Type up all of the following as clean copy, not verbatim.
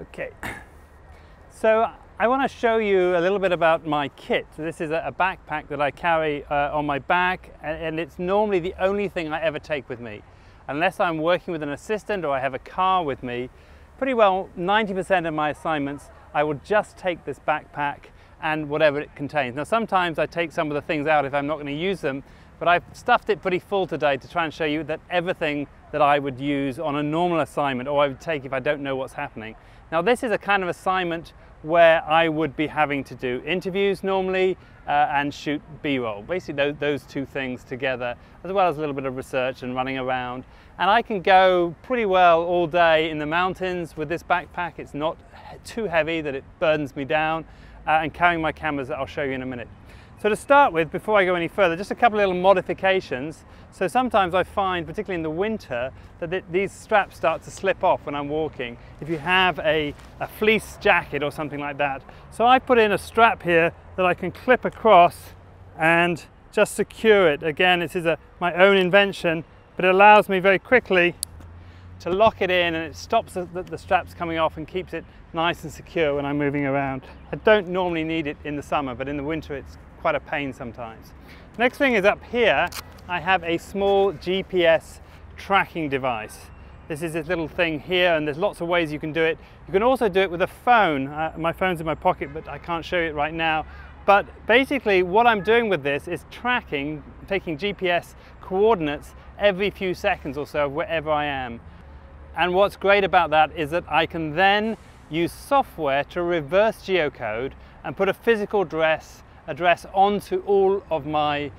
Okay, so I want to show you a little bit about my kit. So this is a backpack that I carry on my back, and it's normally the only thing I ever take with me. Unless I'm working with an assistant or I have a car with me, pretty well 90% of my assignments I will just take this backpack and whatever it contains. Now sometimes I take some of the things out if I'm not going to use them, but I've stuffed it pretty full today to try and show you that everything that I would use on a normal assignment, or I would take if I don't know what's happening. Now this is a kind of assignment where I would be having to do interviews normally and shoot B-roll. Basically those two things together, as well as a little bit of research and running around. And I can go pretty well all day in the mountains with this backpack. It's not too heavy that it burdens me down, and carrying my cameras that I'll show you in a minute. So to start with, before I go any further, just a couple of little modifications. So sometimes I find, particularly in the winter, that these straps start to slip off when I'm walking, if you have a fleece jacket or something like that. So I put in a strap here that I can clip across and just secure it. Again, this is my own invention, but it allows me very quickly to lock it in, and it stops the straps coming off and keeps it nice and secure when I'm moving around. I don't normally need it in the summer, but in the winter it's quite a pain sometimes. Next thing is up here, I have a small GPS tracking device. This is this little thing here, and there's lots of ways you can do it. You can also do it with a phone. My phone's in my pocket, but I can't show you it right now. But basically what I'm doing with this is tracking, taking GPS coordinates every few seconds or so of wherever I am. And what's great about that is that I can then use software to reverse geocode and put a physical address onto all of my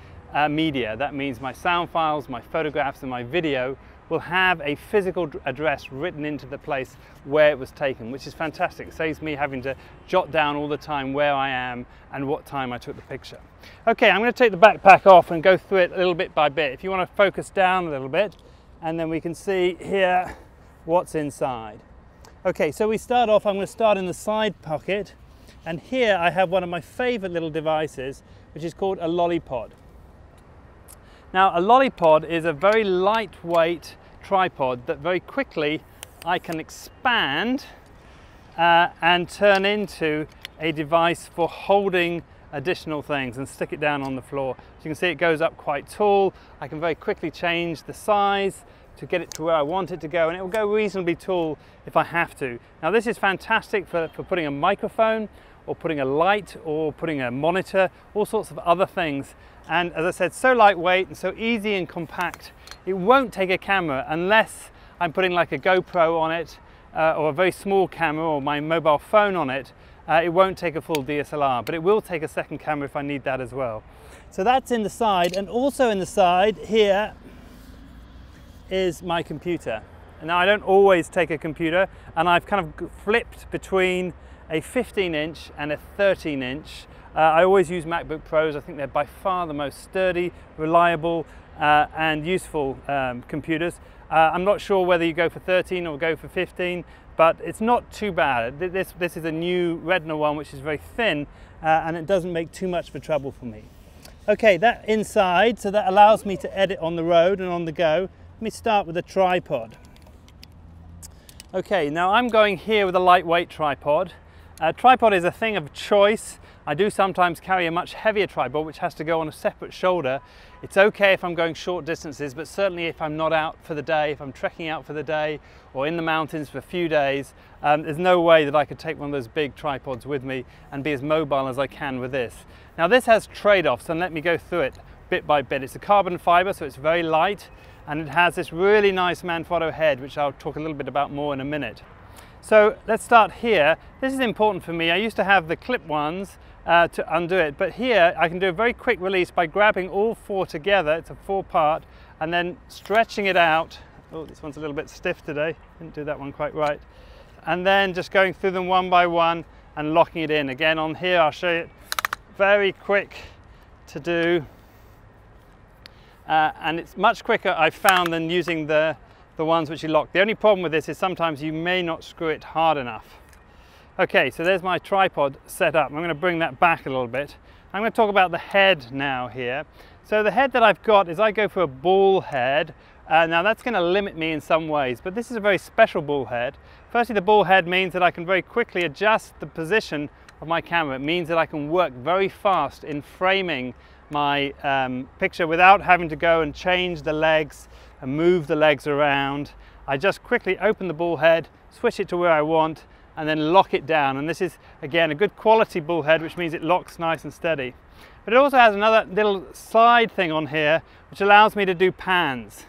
media. That means my sound files, my photographs and my video will have a physical address written into the place where it was taken, which is fantastic. It saves me having to jot down all the time where I am and what time I took the picture. Okay, I'm going to take the backpack off and go through it a little bit by bit. If you want to focus down a little bit, and then we can see here what's inside. Okay, so we start off, I'm going to start in the side pocket, and here I have one of my favorite little devices, which is called a lollipod. Now a lollipod is a very lightweight tripod that very quickly I can expand and turn into a device for holding additional things and stick it down on the floor. So you can see it goes up quite tall. I can very quickly change the size to get it to where I want it to go, and it will go reasonably tall if I have to. Now this is fantastic for putting a microphone, or putting a light, or putting a monitor, all sorts of other things. And as I said, so lightweight and so easy and compact, it won't take a camera unless I'm putting like a GoPro on it, or a very small camera, or my mobile phone on it. It won't take a full DSLR, but it will take a second camera if I need that as well. So that's in the side, and also in the side here is my computer. Now I don't always take a computer, and I've kind of flipped between a 15-inch and a 13-inch. I always use MacBook Pros. I think they're by far the most sturdy, reliable and useful computers. I'm not sure whether you go for 13 or go for 15, but it's not too bad. This is a new Retina one, which is very thin, and it doesn't make too much of a trouble for me. Okay, that inside, so that allows me to edit on the road and on the go. Let me start with a tripod. Okay, now I'm going here with a lightweight tripod. Tripod is a thing of choice. I do sometimes carry a much heavier tripod which has to go on a separate shoulder. It's okay if I'm going short distances, but certainly if I'm not out for the day, if I'm trekking out for the day or in the mountains for a few days, there's no way that I could take one of those big tripods with me and be as mobile as I can with this. Now this has trade-offs, and let me go through it bit by bit. It's a carbon fiber, so it's very light, and it has this really nice Manfrotto head, which I'll talk a little bit about more in a minute. So let's start here. This is important for me. I used to have the clip ones to undo it, but here I can do a very quick release by grabbing all four together. It's a 4-part, and then stretching it out. Oh, this one's a little bit stiff today. Didn't do that one quite right. And then just going through them one by one and locking it in. Again, on here I'll show you it very quick to do. And it's much quicker, I've found, than using the ones which you lock. The only problem with this is sometimes you may not screw it hard enough. Okay, so there's my tripod set up. I'm going to bring that back a little bit. I'm going to talk about the head now here. So the head that I've got is I go for a ball head Now that's going to limit me in some ways, but this is a very special ball head. Firstly, the ball head means that I can very quickly adjust the position of my camera. It means that I can work very fast in framing my picture without having to go and change the legs and move the legs around. I just quickly open the ball head, switch it to where I want, and then lock it down. And this is, again, a good quality ball head, which means it locks nice and steady. But it also has another little slide thing on here, which allows me to do pans.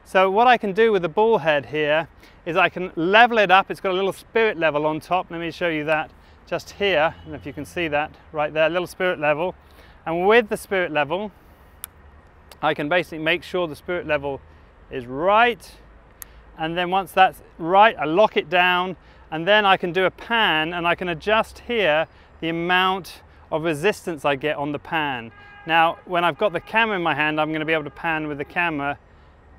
So what I can do with the ball head here is I can level it up. It's got a little spirit level on top. Let me show you that just here. And if you can see that right there, little spirit level. And with the spirit level, I can basically make sure the spirit level is right. And then once that's right, I lock it down. And then I can do a pan, and I can adjust here the amount of resistance I get on the pan. Now, when I've got the camera in my hand, I'm going to be able to pan with the camera.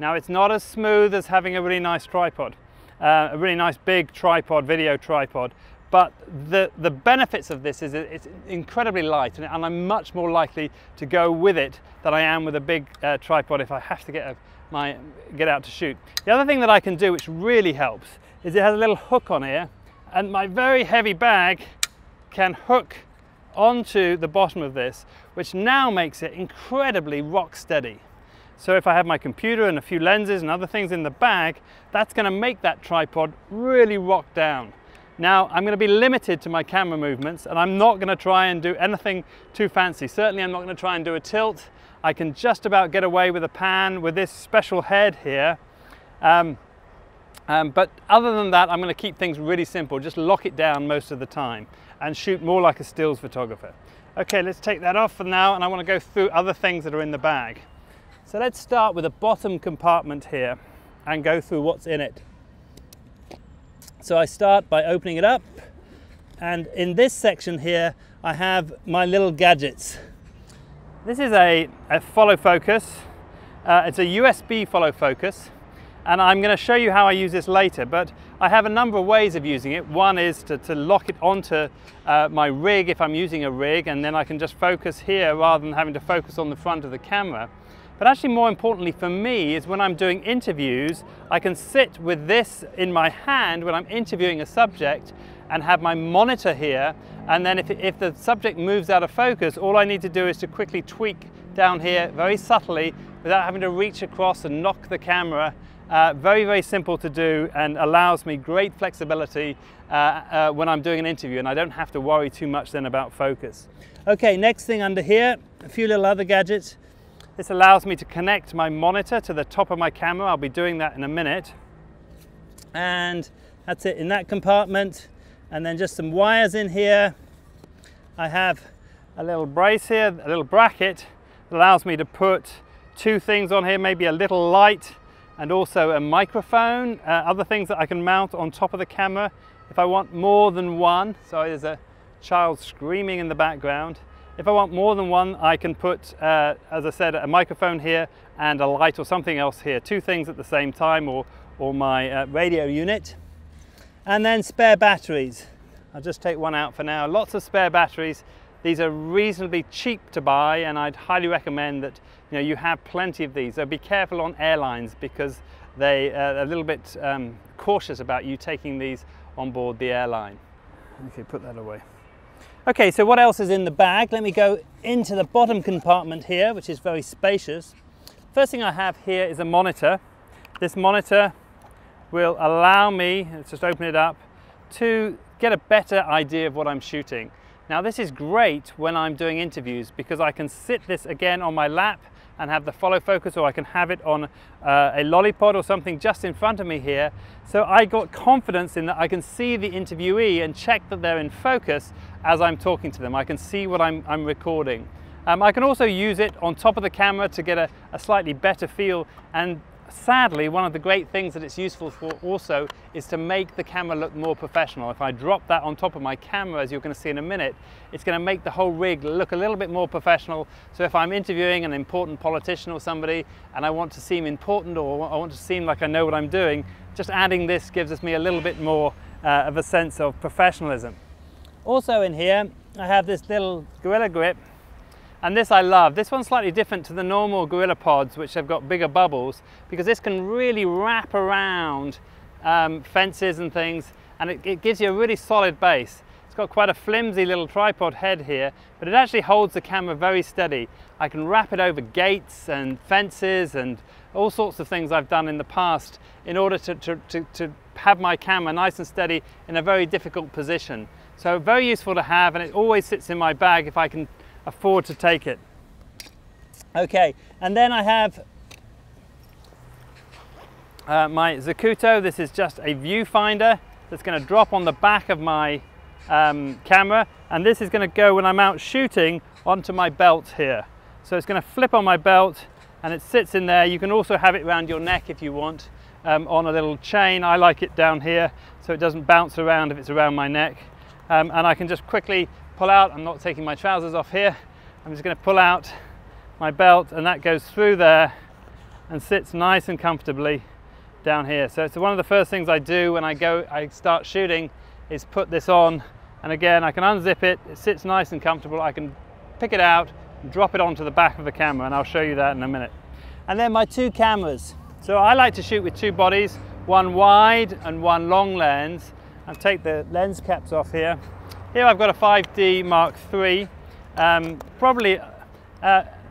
Now, it's not as smooth as having a really nice tripod, a really nice big tripod, video tripod. But the benefits of this is it's incredibly light, and I'm much more likely to go with it than I am with a big tripod if I have to get out to shoot. The other thing that I can do, which really helps, is it has a little hook on here, and my very heavy bag can hook onto the bottom of this, which now makes it incredibly rock steady. So if I have my computer and a few lenses and other things in the bag, that's going to make that tripod really rock down. Now, I'm going to be limited to my camera movements, and I'm not going to try and do anything too fancy. Certainly I'm not going to try and do a tilt. I can just about get away with a pan with this special head here. But other than that, I'm going to keep things really simple, just lock it down most of the time and shoot more like a stills photographer. Okay, let's take that off for now, and I want to go through other things that are in the bag. So let's start with the bottom compartment here and go through what's in it. So I start by opening it up, and in this section here I have my little gadgets. This is a follow focus. It's a USB follow focus. And I'm going to show you how I use this later, but I have a number of ways of using it. One is to lock it onto my rig if I'm using a rig, and then I can just focus here rather than having to focus on the front of the camera. But actually, more importantly for me is when I'm doing interviews, I can sit with this in my hand when I'm interviewing a subject and have my monitor here, and then if the subject moves out of focus, all I need to do is to quickly tweak down here very subtly without having to reach across and knock the camera. Very, very simple to do, and allows me great flexibility when I'm doing an interview, and I don't have to worry too much then about focus. Okay, next thing under here, a few little other gadgets. This allows me to connect my monitor to the top of my camera. I'll be doing that in a minute. And that's it in that compartment. And then just some wires in here. I have a little brace here, a little bracket that allows me to put two things on here, maybe a little light, and also a microphone, other things that I can mount on top of the camera if I want more than one. Sorry, there's a child screaming in the background. If I want more than one, I can put, as I said, a microphone here and a light or something else here. Two things at the same time, or my radio unit. And then spare batteries. I'll just take one out for now. Lots of spare batteries. These are reasonably cheap to buy, and I'd highly recommend that you have plenty of these. So be careful on airlines, because they are a little bit cautious about you taking these on board the airline. Okay, put that away. Okay, so what else is in the bag? Let me go into the bottom compartment here, which is very spacious. First thing I have here is a monitor. This monitor will allow me, let's just open it up, to get a better idea of what I'm shooting. Now this is great when I'm doing interviews, because I can sit this again on my lap and have the follow focus, or I can have it on a lollipod or something just in front of me here. So I got confidence in that I can see the interviewee and check that they're in focus as I'm talking to them. I can see what I'm recording. I can also use it on top of the camera to get a slightly better feel, and sadly, one of the great things that it's useful for also is to make the camera look more professional. If I drop that on top of my camera, as you're going to see in a minute, it's going to make the whole rig look a little bit more professional. So if I'm interviewing an important politician or somebody and I want to seem important, or I want to seem like I know what I'm doing, just adding this gives me a little bit more of a sense of professionalism. Also in here, I have this little Gorilla Grip, And this I love. This one's slightly different to the normal Gorilla Pods, which have got bigger bubbles, because this can really wrap around fences and things, and it gives you a really solid base. It's got quite a flimsy little tripod head here, but it actually holds the camera very steady. I can wrap it over gates and fences and all sorts of things I've done in the past in order to have my camera nice and steady in a very difficult position. So very useful to have, and it always sits in my bag if I can afford to take it. Okay, and then I have my Zacuto. This is just a viewfinder that's going to drop on the back of my camera, and this is going to go when I'm out shooting onto my belt here. So it's going to flip on my belt and it sits in there. You can also have it around your neck if you want, on a little chain. I like it down here so it doesn't bounce around if it's around my neck. And I can just quickly pull out. I'm not taking my trousers off here. I'm just going to pull out my belt, and that goes through there and sits nice and comfortably down here. So it's one of the first things I do when I start shooting is put this on, and again I can unzip it. It sits nice and comfortable. I can pick it out and drop it onto the back of the camera, and I'll show you that in a minute. And then my two cameras. So I like to shoot with two bodies, one wide and one long lens. I'll take the lens caps off here. Here I've got a 5D Mark III, probably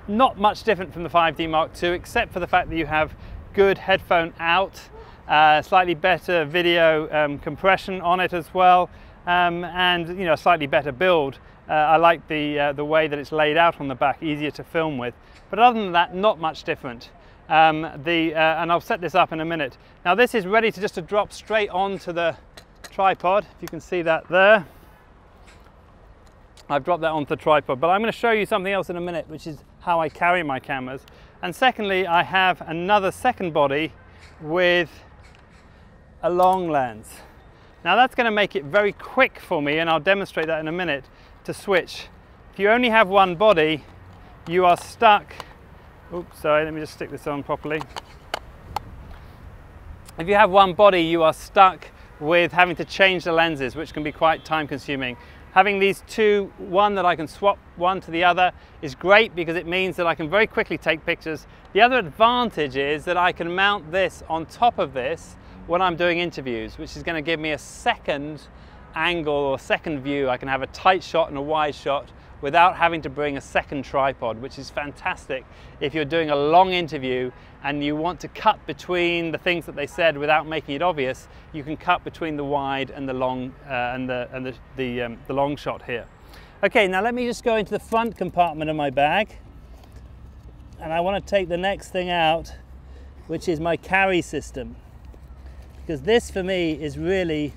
not much different from the 5D Mark II, except for the fact that you have good headphone out, slightly better video compression on it as well, and a slightly better build. I like the way that it's laid out on the back, easier to film with. But other than that, not much different. And I'll set this up in a minute. Now this is ready to drop straight onto the tripod, if you can see that there. I've dropped that onto the tripod, but I'm going to show you something else in a minute, which is how I carry my cameras. And secondly, I have another second body with a long lens. Now that's going to make it very quick for me, and I'll demonstrate that in a minute, to switch. If you only have one body, you are stuck. Oops, sorry, let me just stick this on properly. If you have one body, you are stuck with having to change the lenses, which can be quite time consuming. Having these two, one that I can swap one to the other, is great because it means that I can very quickly take pictures. The other advantage is that I can mount this on top of this when I'm doing interviews, which is going to give me a second angle or second view. I can have a tight shot and a wide shot without having to bring a second tripod, which is fantastic if you're doing a long interview and you want to cut between the things that they said without making it obvious. You can cut between the wide and the long the long shot here. Okay, now let me just go into the front compartment of my bag, and I want to take the next thing out, which is my carry system, because this for me is really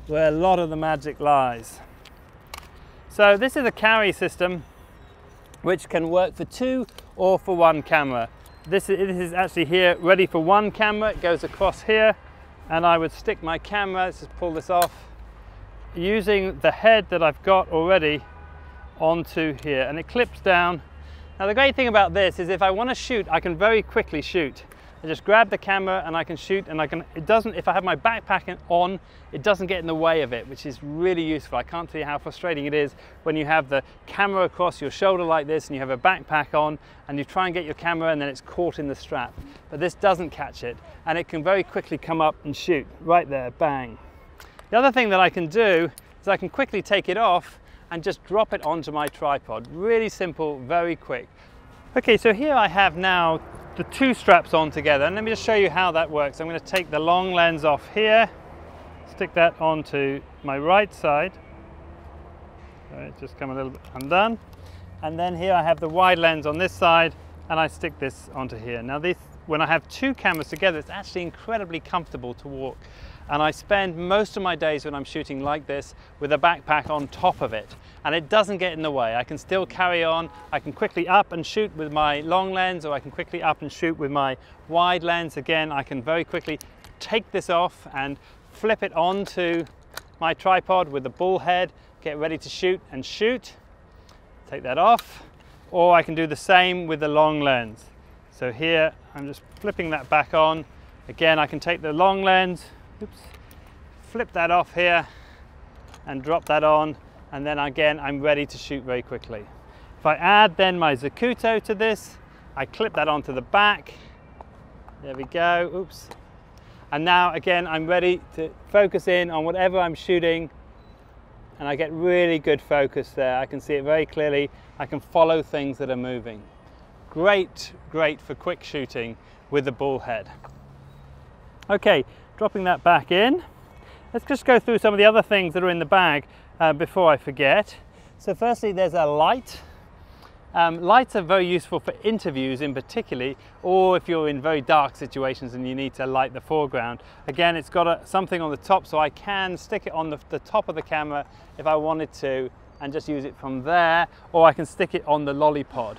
where a lot of the magic lies. So this is a carry system which can work for two or for one camera. This is actually here ready for one camera. It goes across here, and I would stick my camera, let's just pull this off, using the head that I've got already onto here, and it clips down. Now the great thing about this is if I want to shoot, I can very quickly shoot. I just grab the camera and I can shoot, and if I have my backpack on, it doesn't get in the way of it, which is really useful. I can't tell you how frustrating it is when you have the camera across your shoulder like this and you have a backpack on and you try and get your camera and then it's caught in the strap. But this doesn't catch it, and it can very quickly come up and shoot right there, bang. The other thing that I can do is I can quickly take it off and just drop it onto my tripod. Really simple, very quick. Okay, so here I have now the two straps on together, and let me just show you how that works. I'm going to take the long lens off here, stick that onto my right side. It's just come a little bit undone, and then here I have the wide lens on this side, and I stick this onto here. Now this, when I have two cameras together, it's actually incredibly comfortable to walk, and I spend most of my days when I'm shooting like this with a backpack on top of it, and it doesn't get in the way. I can still carry on. I can quickly up and shoot with my long lens, or I can quickly up and shoot with my wide lens. Again, I can very quickly take this off and flip it onto my tripod with the bull head, get ready to shoot and shoot. Take that off, or I can do the same with the long lens. So here I'm just flipping that back on. Again, I can take the long lens, oops, flip that off here and drop that on, and then again I'm ready to shoot very quickly. If I add then my Zacuto to this, I clip that onto the back. There we go, oops. And now again, I'm ready to focus in on whatever I'm shooting, and I get really good focus there. I can see it very clearly. I can follow things that are moving. Great, great for quick shooting with the bull head. Okay, dropping that back in. Let's just go through some of the other things that are in the bag before I forget. So firstly, there's a light. Lights are very useful for interviews in particular, or if you're in very dark situations and you need to light the foreground. Again, it's got something on the top, so I can stick it on the top of the camera if I wanted to and just use it from there, or I can stick it on the lollipod.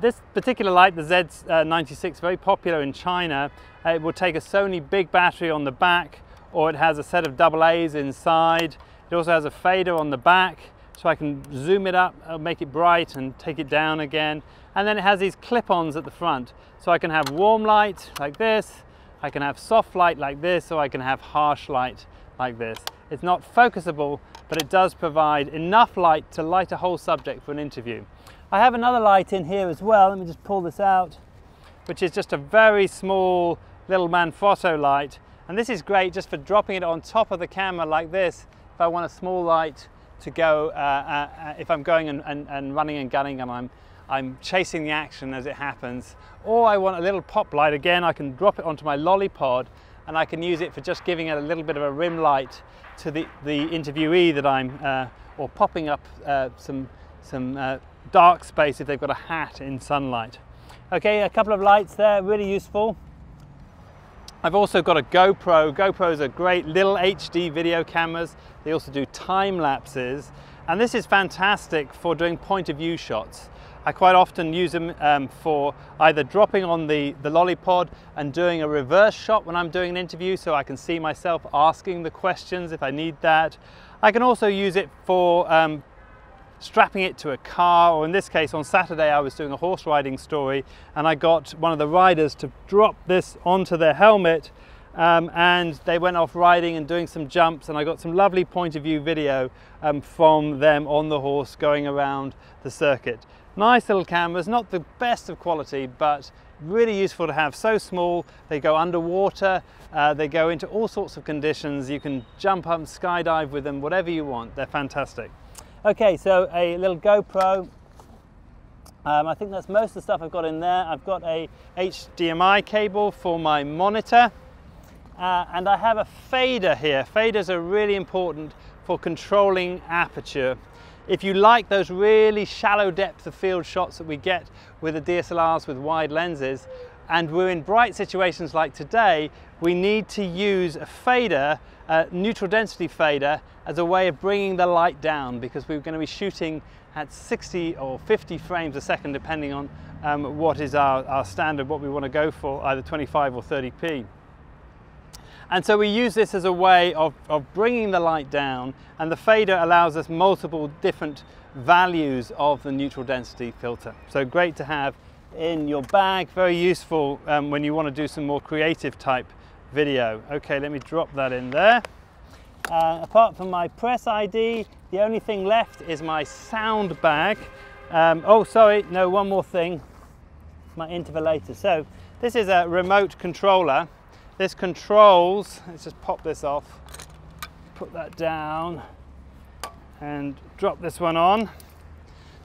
This particular light, the Z96, very popular in China. It will take a Sony big battery on the back, or it has a set of AA's inside. It also has a fader on the back, so I can zoom it up, make it bright and take it down again. And then it has these clip-ons at the front. So I can have warm light like this, I can have soft light like this, or I can have harsh light like this. It's not focusable, but it does provide enough light to light a whole subject for an interview. I have another light in here as well. Let me just pull this out, which is just a very small little Manfrotto light. And this is great just for dropping it on top of the camera like this, if I want a small light to go, if I'm going and running and gunning and I'm chasing the action as it happens. Or I want a little pop light, again, I can drop it onto my lollipod and I can use it for just giving it a little bit of a rim light to the interviewee that I'm, or popping up some dark space if they've got a hat in sunlight. Okay, a couple of lights there, really useful. I've also got a GoPro. GoPros are great little HD video cameras. They also do time lapses, and this is fantastic for doing point of view shots. I quite often use them for either dropping on the lollipod and doing a reverse shot when I'm doing an interview, so I can see myself asking the questions if I need that. I can also use it for strapping it to a car, or in this case on Saturday I was doing a horse riding story and I got one of the riders to drop this onto their helmet, and they went off riding and doing some jumps, and I got some lovely point of view video from them on the horse going around the circuit. Nice little cameras, not the best of quality, but really useful to have. So small, they go underwater, they go into all sorts of conditions. You can jump up and skydive with them, whatever you want. They're fantastic. Okay, so a little GoPro. I think that's most of the stuff I've got in there. I've got a HDMI cable for my monitor, and I have a fader here. Faders are really important for controlling aperture. If you like those really shallow depth of field shots that we get with the DSLRs with wide lenses, and we're in bright situations like today, we need to use a fader, a neutral density fader, as a way of bringing the light down, because we're going to be shooting at 60 or 50 frames a second, depending on what is our standard, what we want to go for, either 25 or 30p. And so we use this as a way of bringing the light down, and the fader allows us multiple different values of the neutral density filter. So great to have in your bag, very useful when you want to do some more creative type video. Okay, let me drop that in there. Apart from my press ID, the only thing left is my sound bag. Oh, sorry, no, one more thing, my intervalator. So this is a remote controller. This controls, let's just pop this off, put that down and drop this one on.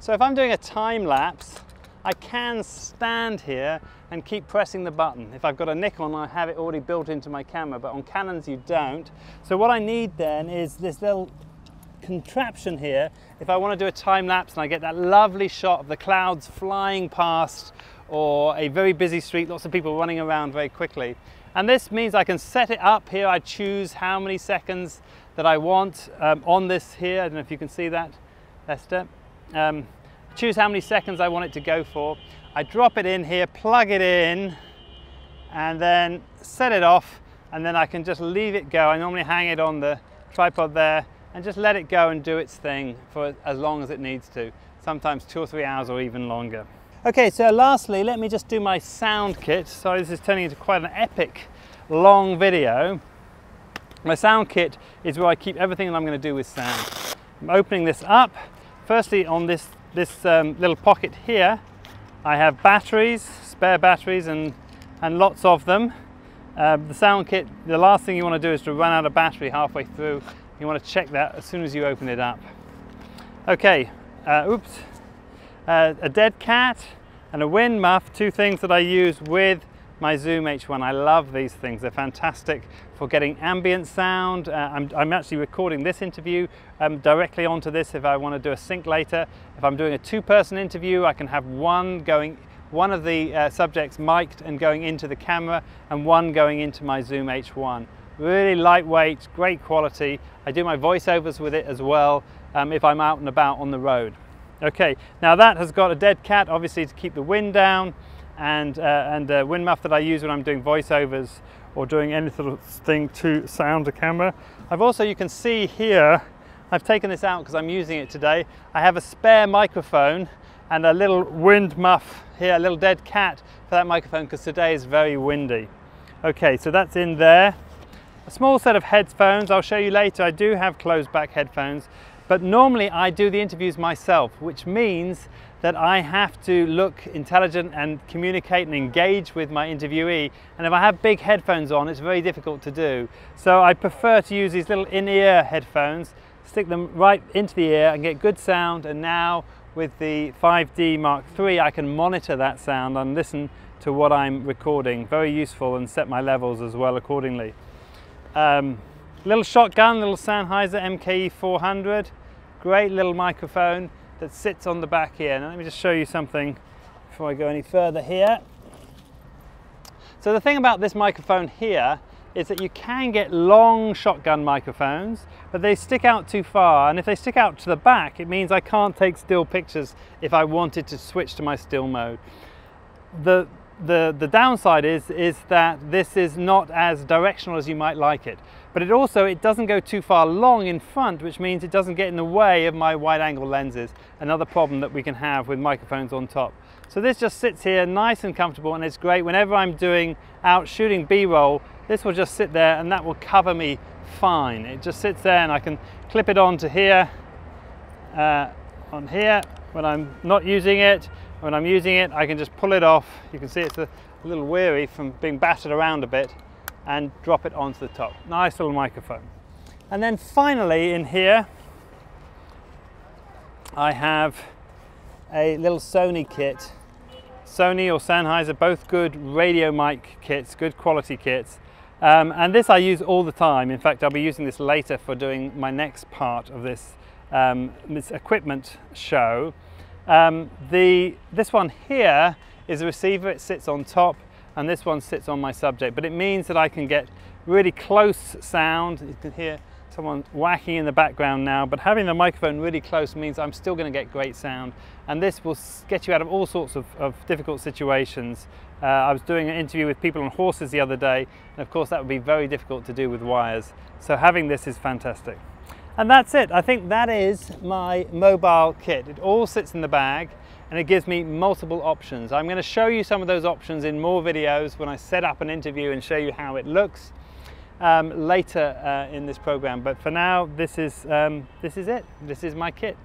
So if I'm doing a time lapse, I can stand here and keep pressing the button. If I've got a Nikon, I have it already built into my camera, but on Canons you don't. So what I need then is this little contraption here. If I want to do a time lapse and I get that lovely shot of the clouds flying past, or a very busy street, lots of people running around very quickly. And this means I can set it up here. I choose how many seconds that I want on this here. I don't know if you can see that, Esther. Choose how many seconds I want it to go for. I drop it in here, plug it in, and then set it off, and then I can just leave it go. I normally hang it on the tripod there and just let it go and do its thing for as long as it needs to, sometimes 2 or 3 hours or even longer. Okay, so lastly, let me just do my sound kit. Sorry, this is turning into quite an epic long video. My sound kit is where I keep everything that I'm going to do with sound. I'm opening this up. Firstly, on this this little pocket here, I have batteries, spare batteries, and lots of them. The sound kit, the last thing you want to do is to run out of battery halfway through. You want to check that as soon as you open it up. Okay, a dead cat and a wind muff, two things that I use with my Zoom H1. I love these things. They're fantastic for getting ambient sound. I'm actually recording this interview directly onto this if I want to do a sync later. If I'm doing a two-person interview, I can have one of the subjects mic'd and going into the camera, and one going into my Zoom H1. Really lightweight, great quality. I do my voiceovers with it as well if I'm out and about on the road. Okay, now that has got a dead cat, obviously, to keep the wind down, and a wind muff that I use when I'm doing voiceovers or doing any sort of thing to sound the camera. I've also, you can see here, I've taken this out because I'm using it today. I have a spare microphone and a little wind muff here, a little dead cat for that microphone because today is very windy. Okay, so that's in there. A small set of headphones, I'll show you later. I do have closed back headphones, but normally I do the interviews myself, which means that I have to look intelligent and communicate and engage with my interviewee. And if I have big headphones on, it's very difficult to do. So I prefer to use these little in-ear headphones, stick them right into the ear and get good sound. And now with the 5D Mark III, I can monitor that sound and listen to what I'm recording. Very useful, and set my levels as well accordingly. Little shotgun, little Sennheiser MKE 400. Great little microphone that sits on the back here. Now let me just show you something before I go any further here. So the thing about this microphone here is that you can get long shotgun microphones, but they stick out too far, and if they stick out to the back, it means I can't take still pictures if I wanted to switch to my still mode. The downside is that this is not as directional as you might like it, but it doesn't go too far long in front, which means it doesn't get in the way of my wide angle lenses, another problem that we can have with microphones on top. So this just sits here nice and comfortable, and it's great whenever I'm out shooting B-roll. This will just sit there and that will cover me fine. It just sits there and I can clip it onto here, on here when I'm not using it. When I'm using it, I can just pull it off. You can see it's a little weary from being battered around a bit, and drop it onto the top. Nice little microphone. And then finally in here, I have a little Sony kit. Sony or Sennheiser, both good radio mic kits, good quality kits. And this I use all the time. In fact, I'll be using this later for doing my next part of this equipment show. This one here is a receiver. It sits on top, and this one sits on my subject, but it means that I can get really close sound. You can hear someone whacking in the background now, but having the microphone really close means I'm still going to get great sound, and this will get you out of all sorts of difficult situations. I was doing an interview with people on horses the other day, and of course that would be very difficult to do with wires, so having this is fantastic. And that's it. I think that is my mobile kit. It all sits in the bag, and it gives me multiple options. I'm going to show you some of those options in more videos when I set up an interview and show you how it looks later in this program. But for now, this is it. This is my kit.